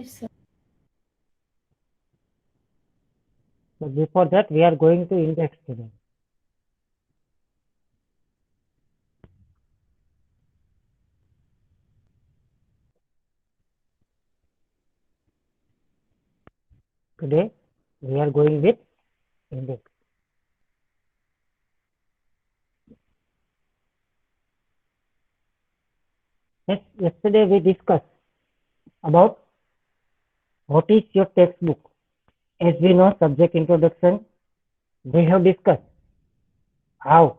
Yes, sir. So before that, we are going to index today. Today, we are going with index. Yesterday, we discussed about what is your textbook. As we know, subject introduction, we have discussed how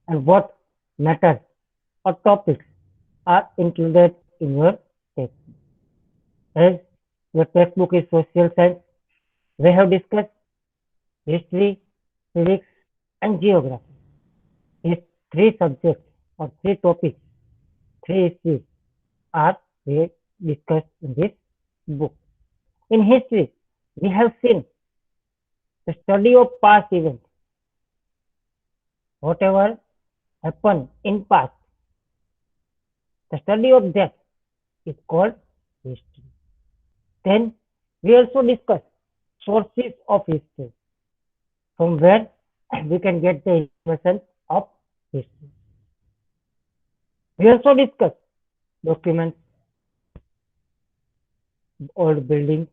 and what matters or topics are included in your textbook. As your textbook is social science, we have discussed history, civics, and geography. These three subjects or three topics, three issues are we discussed in this book. In history, we have seen the study of past events, whatever happened in past. The study of that is called history. Then we also discuss sources of history, from where we can get the information of history. We also discuss documents, old buildings,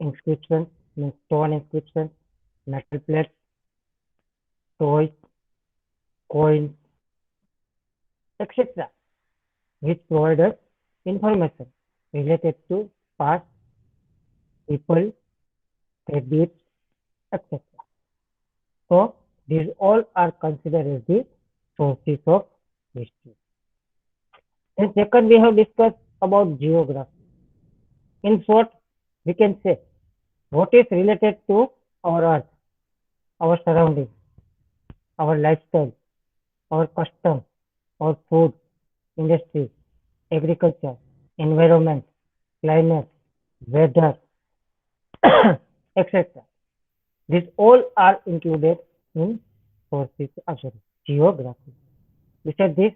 inscriptions, stone inscriptions, metal plates, toys, coins, etc., which provide us information related to past people, habits, etc. So these all are considered as the sources of history. And second, we have discussed about geography. In short, we can say what is related to our earth, our surroundings, our lifestyle, our custom, our food, industry, agriculture, environment, climate, weather, etc. These all are included in sources, sorry, geography. Besides this,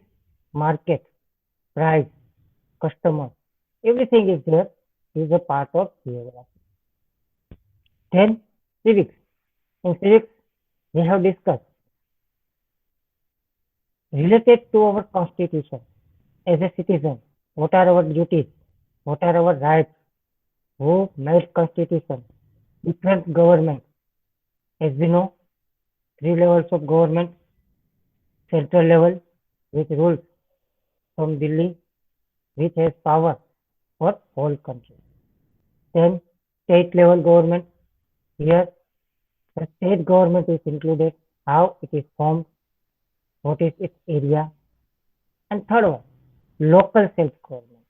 market, price, customer, everything is there, is a part of geography. Then, civics. In civics, we have discussed related to our constitution as a citizen, what are our duties, what are our rights, who made constitution, different government. As we know, three levels of government: central level, which rules from Delhi, which has power for whole country. Then state level government. Here the state government is included, how it is formed, what is its area. And third one, local self-government.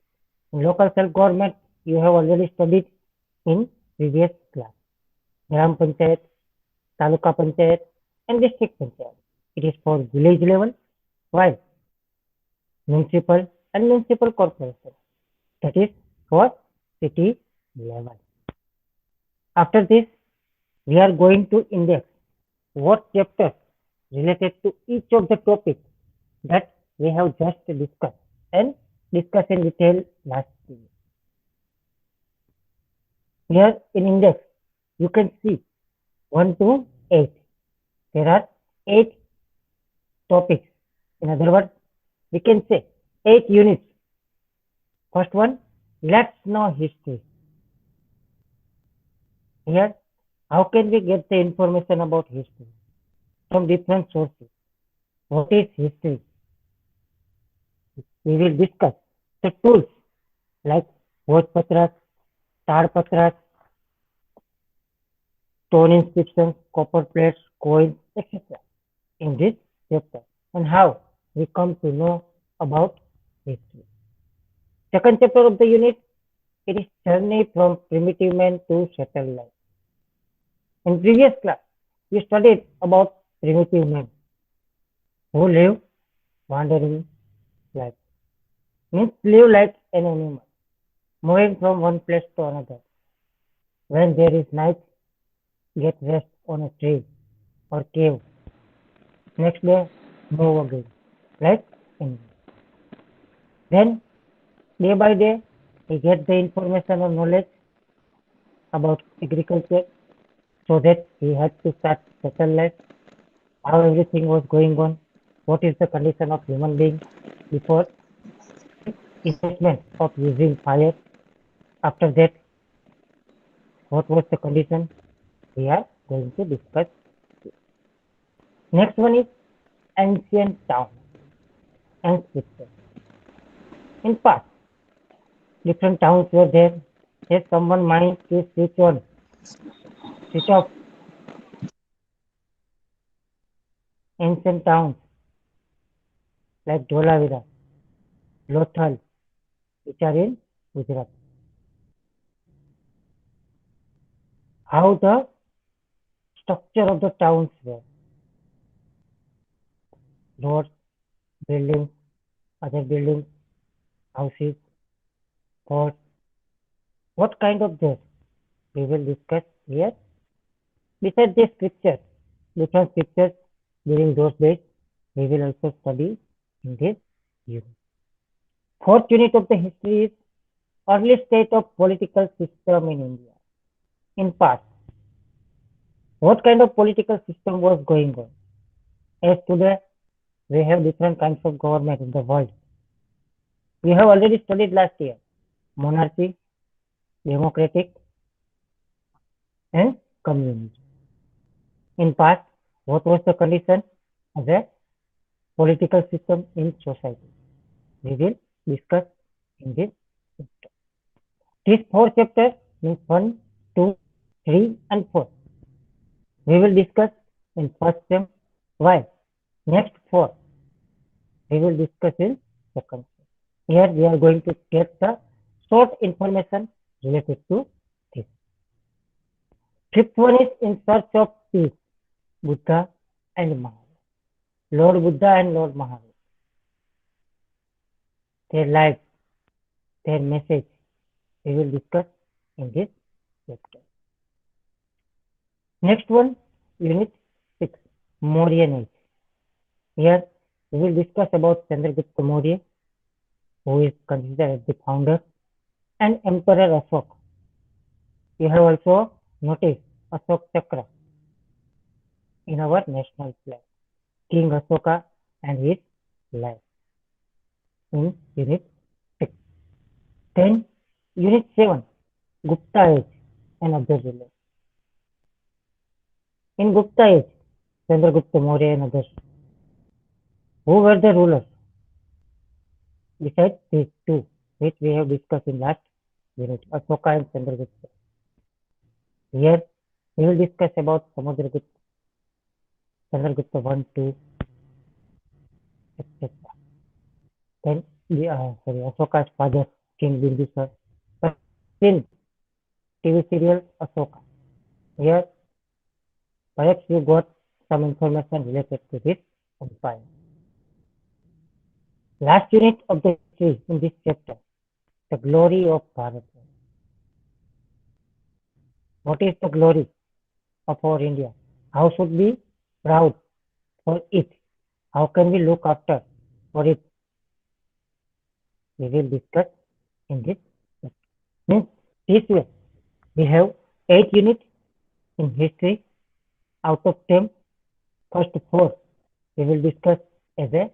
In local self-government, you have already studied in previous class. Gram Panchayat, Taluka Panchayat, and District Panchayat. It is for village level, while municipal and municipal corporation, that is for city level. After this, we are going to index what chapters related to each of the topics that we have just discussed and discussed in detail last week. Here in index, you can see 1 to 8. There are 8 topics. In other words, we can say 8 units. First one, let's know history. Here, how can we get the information about history? From different sources. What is history? We will discuss the tools like Bhojpatras, Tarpatras, stone inscriptions, copper plates, coins, etc. in this chapter, and how we come to know about history. Second chapter of the unit, it is journey from primitive man to settled life. In previous class, we studied about primitive men who live wandering life. Means live like an animal, moving from one place to another. When there is night, get rest on a tree or cave. Next day, move again, like animals. Then, day by day, he get the information or knowledge about agriculture so that he had to start satellite, how everything was going on, what is the condition of human being before investment of using fire. After that, what was the condition? We are going to discuss. Next one is ancient town and scripture. In past, different towns were there. Has someone mind to switch on, switch off ancient towns like Dholavira, Lothal, which are in Gujarat. How the structure of the towns were. Roads, buildings, other buildings, houses, forts. What kind of this? We will discuss here. Besides these scriptures, different scriptures during those days, we will also study in this unit. Fourth unit of the history is early state of political system in India. In past, what kind of political system was going on? As today, we have different kinds of government in the world. We have already studied last year monarchy, democratic, and communism. In past, what was the condition of the political system in society? We will discuss in this chapter. These four chapters means 1, 2, 3, and 4. We will discuss in first term. Why? Next 4 we will discuss in second. Here we are going to get the short information related to this. Fifth one is in search of peace, Buddha and Mahavira. Lord Buddha and Lord Mahavira. Their life, their message, we will discuss in this chapter. Next one, unit 6, Mauryan Age. Here we will discuss about Chandragupta Maurya, who is considered as the founder, and Emperor Ashok. You have also noticed Ashok Chakra in our national flag. King Ashoka and his life in unit 6. Then unit 7, Gupta Age and other rulers. In Gupta Age, Chandragupta Maurya and others. Who were the rulers? Besides these two, which we have discussed in last unit, Ashoka and Chandragupta. Here we will discuss about Samudragupta, Chandragupta 1, 2, etc. Then Ashoka's father, King Bindusar. But in TV serial Ashoka, here perhaps you got some information related to this empire. Last unit of the history in this chapter, the glory of Bharat. What is the glory of our India? How should we be proud for it? How can we look after for it? We will discuss in this chapter. Means this way we have 8 units in history. Out of 10, first 4 we will discuss as a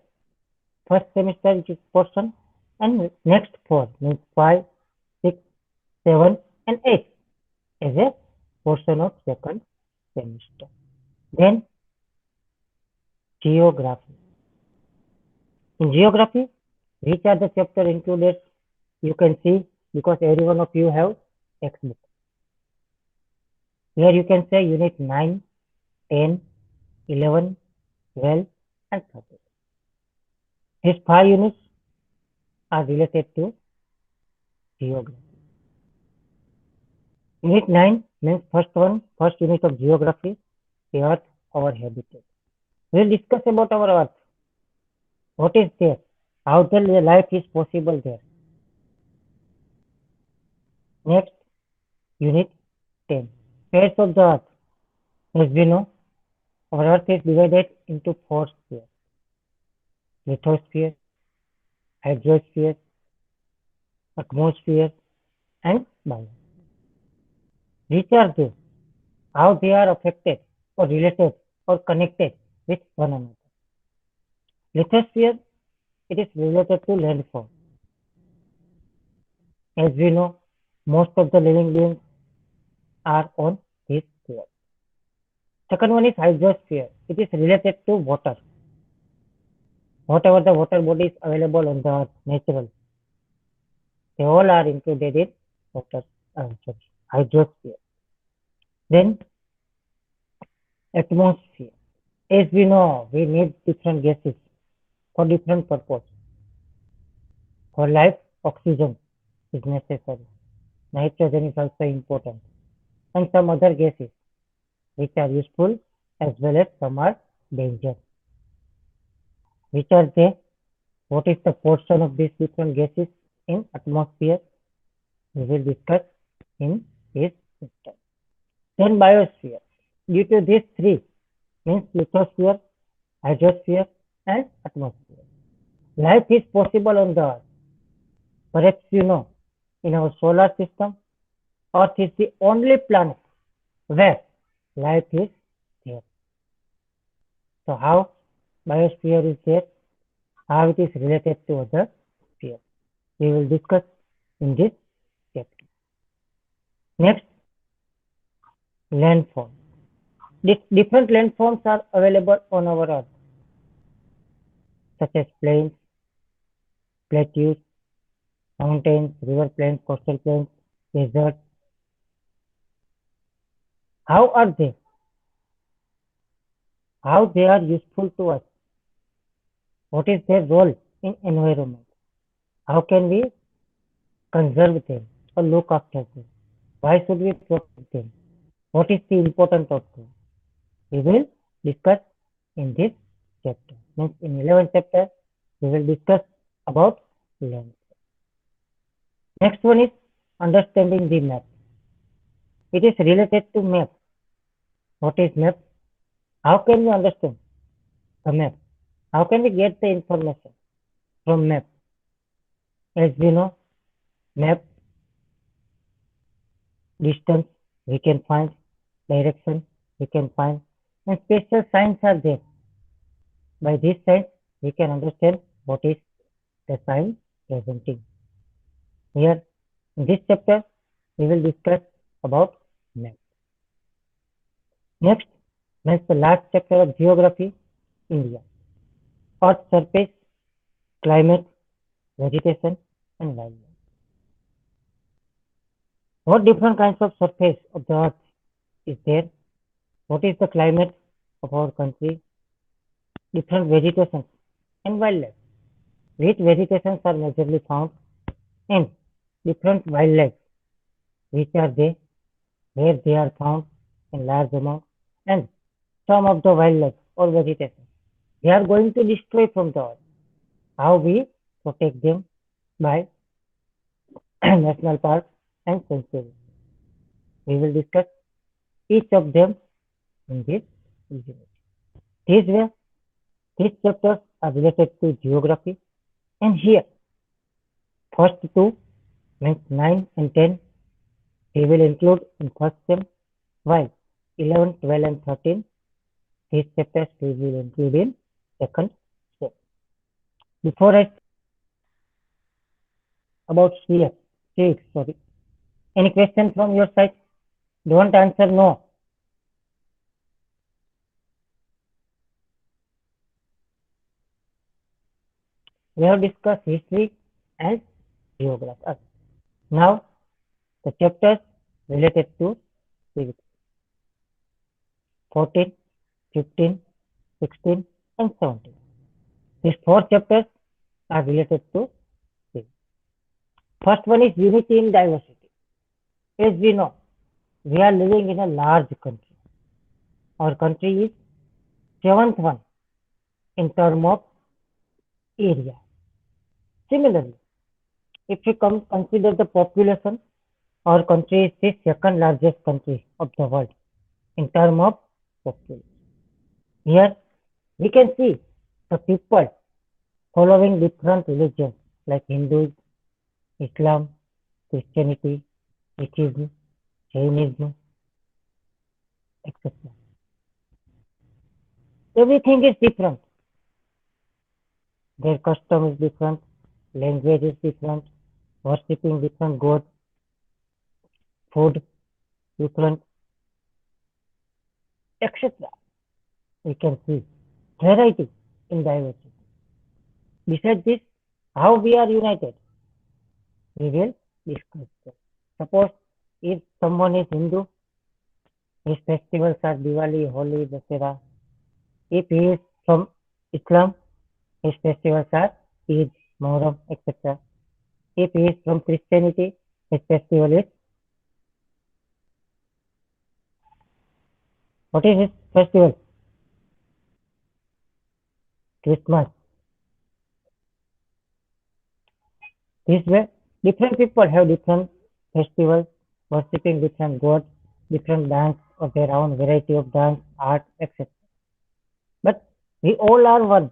first semester portion, and next 4 means 5, 6, 7, and 8 as a portion of second semester. Then geography. In geography, which are the chapter included? You can see because every one of you have textbook. Here you can say unit 9, 10, 11, 12, and 13. These 5 units are related to geography. Unit 9 means first unit of geography, the earth, our habitat. We will discuss about our earth. What is there? How the life is possible there. Next, unit 10. Spheres of the earth. As we know, our earth is divided into 4 spheres. Lithosphere, hydrosphere, atmosphere, and bias. Which are they? How they are affected or related or connected with one another. Lithosphere, it is related to landform. As we know, most of the living beings are on this sphere. Second one is hydrosphere. It is related to water. Whatever the water bodies available on the earth, natural, they all are included in water, sorry, hydrosphere. Then atmosphere. As we know, we need different gases for different purpose. For life, oxygen is necessary. Nitrogen is also important. And some other gases which are useful as well as some are dangerous. Which are they? What is the portion of these different gases in atmosphere? We will discuss in this chapter. Then biosphere. Due to these three, means lithosphere, hydrosphere, and atmosphere. Life is possible on the Earth. Perhaps you know, in our solar system, Earth is the only planet where life is there. So how biosphere is there? How it is related to other spheres? We will discuss in this chapter. Next, landform. Different landforms are available on our Earth, such as plains, plateaus, mountains, river plains, coastal plains, deserts. How are they? How they are useful to us? What is their role in environment? How can we conserve them or look after them? Why should we protect them? What is the importance of them? We will discuss in this chapter. Means in 11th chapter, we will discuss about land. Next one is understanding the map. It is related to map. What is map? How can we understand the map? How can we get the information from map? As we know, map, distance, we can find, direction, we can find, and special signs are there. By this sign, we can understand what is the sign presenting. Here, in this chapter, we will discuss about map. Next, that's the last chapter of geography, India. Earth surface, climate, vegetation, and wildlife. What different kinds of surface of the earth is there? What is the climate of our country? Different vegetation and wildlife. Which vegetations are majorly found in different wildlife? Which are they? Where they are found in large amount? And some of the wildlife or vegetation, they are going to destroy from the earth. How we protect them by national parks and sanctuaries. We will discuss each of them in this video. These were these chapters are related to geography, and here first two means 9 and 10 we will include in first sem, while 11, 12 and 13 these chapters we will include in second sem. Before I about sphere, sorry. Any question from your side? Don't answer no. We have discussed history and geography. Now the chapters related to physics. 14, 15, 16 and 17. These four chapters are related to physics. First one is unity in diversity. As we know, we are living in a large country. Our country is seventh one in terms of area. Similarly, if we consider the population, our country is the second largest country of the world in terms of population. Here we can see the people following different religions like Hindu, Islam, Christianity, Sikhism, Jainism, etc. Everything is different. Their custom is different, language is different, worshipping different God, food different, etc. We can see variety in diversity. Besides this, how we are united, we will discuss that. Suppose if someone is Hindu, his festivals are Diwali, Holi, Dasera. If he is from Islam, his festivals are Eid, Muharram, etc. If he is from Christianity, his festival is, what is his festival? Christmas. This way, different people have different festivals, worshipping different gods, different dance of their own variety of dance, art, etc. But we all are one.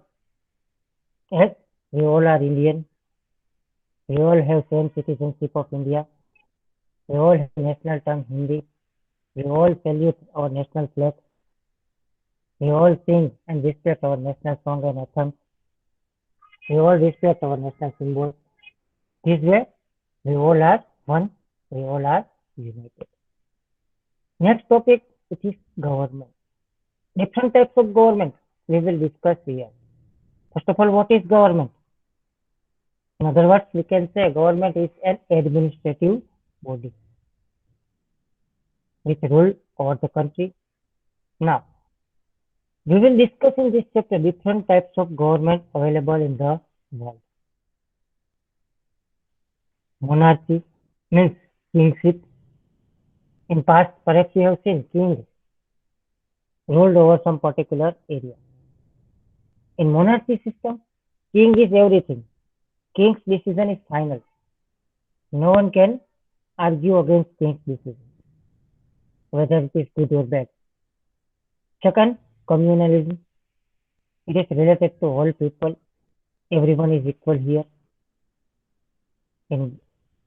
Yes, we all are Indian. We all have same citizenship of India. We all have national tongue Hindi. We all salute our national flag. We all sing and respect our national song and anthem. We all respect our national symbol. This way, we all are one. We all are united. Next topic, which is government. Different types of government we will discuss here. First of all, what is government? In other words, we can say government is an administrative body with rule over the country. Now, we will discuss in this chapter different types of government available in the world. Monarchy means kingship. In past, perhaps you have seen king ruled over some particular area. In monarchy system, king is everything. King's decision is final. No one can argue against king's decision, whether it is good or bad. Second, communalism. It is related to all people. Everyone is equal here. In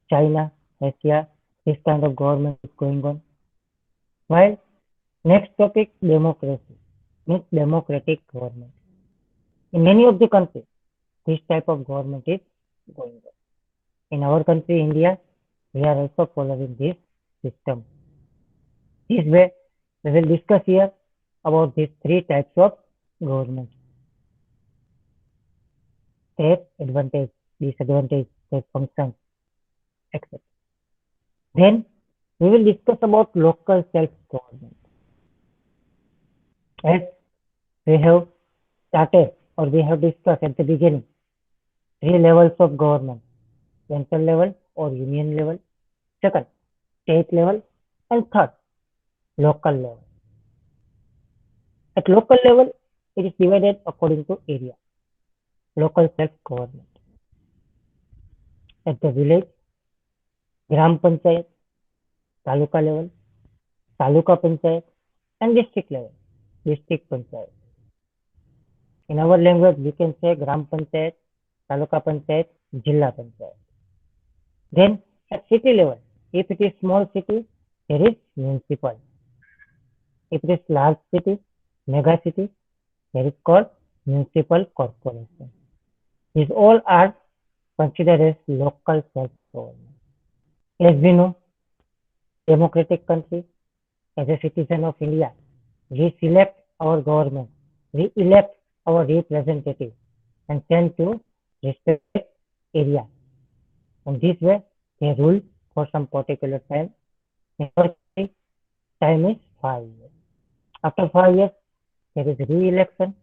China, Russia, this kind of government is going on. While next topic, democracy, means democratic government. In many of the countries, this type of government is going on. In our country, India, we are also following this system. This way, we will discuss here about these three types of government. Their advantage, disadvantage, their functions, etc. Then we will discuss about local self-government. As we have started or we have discussed at the beginning, three levels of government, central level or union level, second, state level, and third, local level. At local level, it is divided according to area, local self-government. At the village, gram panchayat, taluka level, taluka panchayat, and district level, district panchayat. In our language, we can say gram panchayat, taluka panchayat, jilla panchayat. Then at city level, if it is small city, there is municipal. If it is large city, mega city, there is called municipal corporation. These all are considered as local self-government. As we know, democratic country, as a citizen of India, we select our government, we elect our representative and send to respective area. And this way, they rule for some particular time. In our country, time is 5 years. After 5 years, there is re-election.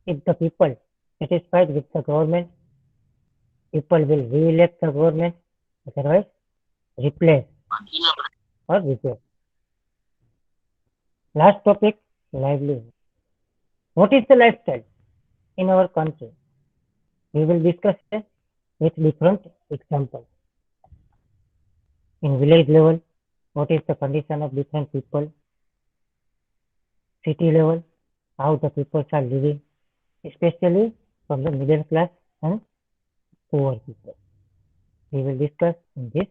If the people satisfied with the government, people will re-elect the government, otherwise replace or reject. Last topic, livelihood. What is the lifestyle in our country? We will discuss it with different examples. In village level, what is the condition of different people? City level, how the people are living, especially from the middle class and poor people. We will discuss in this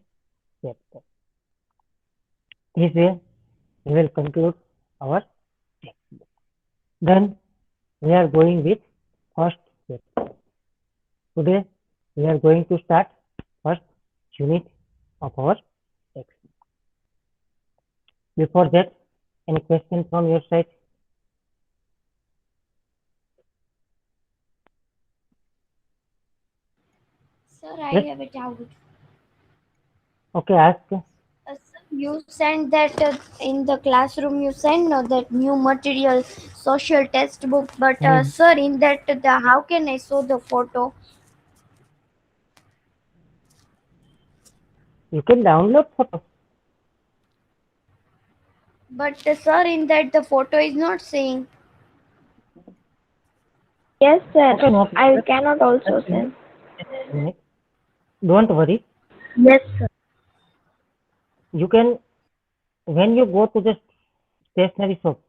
chapter. This way, we will conclude our textbook. Then we are going with first step. Today, we are going to start first unit of our textbook. Before that, any question from your side? Sir, I Yes? have a doubt. Okay, ask. Sir, you sent that in the classroom. You sent that new material social textbook, but Hmm. sir, in that how can I show the photo? You can download photo. But sir, in that the photo is not saying. Yes, sir. Okay, no, I just, cannot just also a minute. send. Just a minute. Don't worry. Yes, sir. You can, when you go to the stationery shop,